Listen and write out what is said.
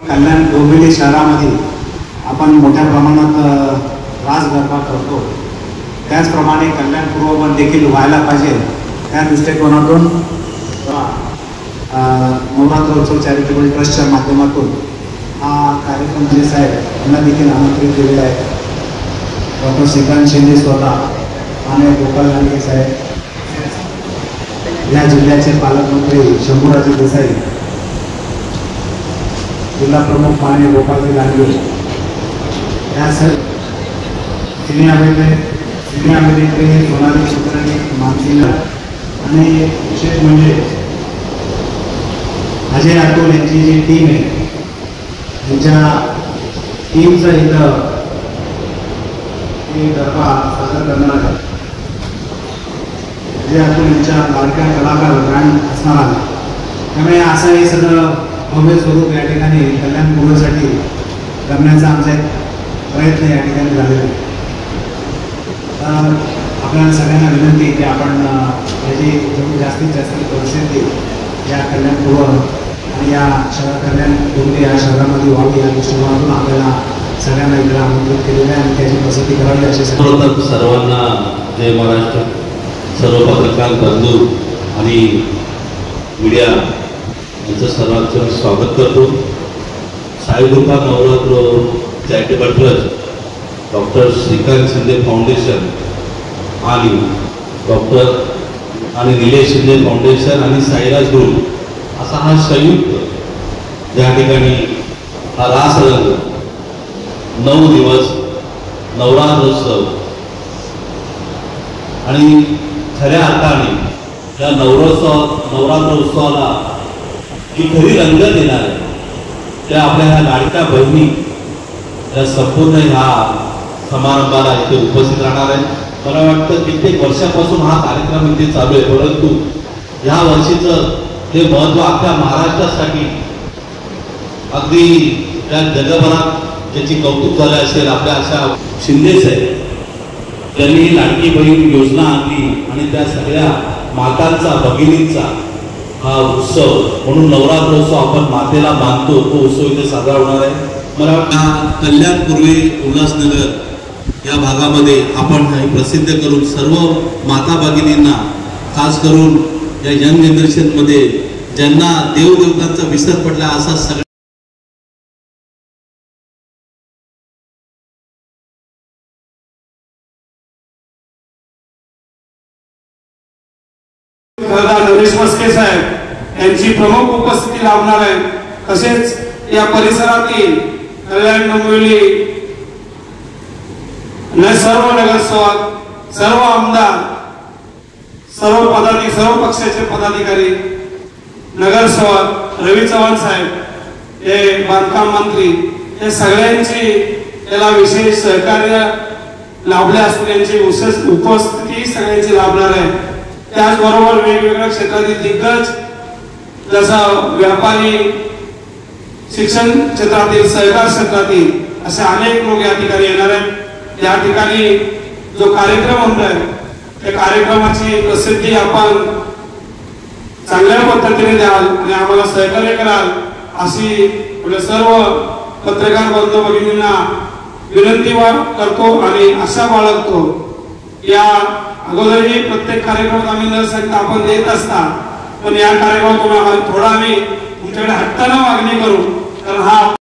कल्याण डोंबिवली शहरामध्ये आपण मोठ्या प्रमाणात रास गरबा करतो, त्याचप्रमाणे कल्याण पूर्व पण देखील व्हायला पाहिजे त्या दृष्टिकोनातून नवरात्रोत्सव चॅरिटेबल ट्रस्टच्या माध्यमातून हा कार्यक्रम जे साहेब यांना देखील आमंत्रित केलेला आहे। डॉक्टर श्रीकांत शिंदे स्वतः आणि गोपाल लांडगे साहेब, या जिल्ह्याचे पालकमंत्री शंभूराजे देसाई, जिल्हा प्रमुख माननीय गोपालजी लांडगे, या सर्व सिने अभिनेत्री सोनाली कुलकर्णी, मानसिंग आणि विशेष म्हणजे अजय अतुल यांची जी टीम आहे त्यांच्या टीमचा इथं गरबा सादर करणार आहे। अजय अतुल यांच्या लाडक्या कलाकार ब्रँड असणार आहे, त्यामुळे असं हे सगळं भव्य स्वरूप या ठिकाणी कल्याण पूर्वसाठी करण्याचा आमचा एक प्रयत्न या ठिकाणी झालेला आहे। आपल्याला सगळ्यांना विनंती आहे की आपण याची जेवढी जास्तीत जास्त प्रसिद्धी या कल्याण पूर्व आणि या कल्याण डोंबिवली या शहरामध्ये व्हावी या दृष्टिकोनातून आपल्याला सगळ्यांना इकडे आमंत्रित केलेलं आहे आणि त्याची प्रसिद्धी करावी अशी सर्वांना जय महाराष्ट्र। सर्व पत्रकार बंधू आणि मीडिया यांचं सर्वांचं स्वागत करतो। Saikripa Navratra charitable trust, doctor Shrikant Shinde foundation आणि डॉक्टर आणि निलेश शिंदे फाउंडेशन आणि साईराज ग्रुप असा हा संयुक्त या ठिकाणी हा रास रंग 9 दिवस नवरात्रोत्सव आणि खऱ्या अर्थाने या नवरात्रोत्सवाला जी खरी रंगत येणार आहे त्या आपल्या ह्या लाडक्या बहिणी या संपूर्ण ह्या समारंभाला इथे उपस्थित राहणार आहे। मला वाटतं कित्येक वर्षापासून हा कार्यक्रम इथे चालू आहे, परंतु या वर्षीचं हे महत्त्व अख्ख्या महाराष्ट्रासाठी अगदी त्या जगभरात ज्याची कौतुक झालं असेल आपल्या अशा शिंदे साहेब त्यांनी ही लाडकी बहीण योजना आणली आणि त्या सगळ्या मातांचा भगिनींचा हा उत्सव म्हणून नवरात्रोत्सव आपण मातेला मानतो तो उत्सव इथे साजरा होणार आहे। मला वाटतं कल्याण पूर्वी उल्हासनगर या भागामध्ये आपण हे प्रसिद्ध करून सर्व माता भगिनींना, खास करून या यंग जनरेशनमध्ये ज्यांना देवदेवतांचा विसर पडला असा सगळ्या नरेश मस्के साहेब यांची प्रमुख उपस्थिती लाभणार आहे। तसेच या परिसरातील कल्याण डोंबिवली सर्व नगरसेवक, सर्व आमदार, सर्व पक्षाचे पदाधिकारी, नगरसेवक रवी चव्हाण साहेब, हे बांधकाम मंत्री, हे सगळ्यांची याला विशेष सहकार्य लाभले असतील, यांची विशेष उपस्थिती सगळ्यांची लाभणार आहे। त्याचबरोबर वेगवेगळ्या क्षेत्रातील दिग्गज जसं व्यापारी, शिक्षण क्षेत्रातील, सहकार क्षेत्रातील असे अनेक लोक या ठिकाणी येणार आहेत। या ठिकाणी जो कार्यक्रम होतोय त्या कार्यक्रमाची प्रसिद्धी आपण चांगल्या पद्धतीने द्याल आणि आम्हाला सहकार्य कराल अशी सर्व पत्रकार बंधू भगिनींना विनंती करतो आणि आशा बाळगतो। या अगोदरही प्रत्येक कार्यक्रमात आम्ही न सांगता आपण देत असता, पण या कार्यक्रमात थोडा आम्ही तुमच्याकडे हट्टानं मागणी करू, कारण हा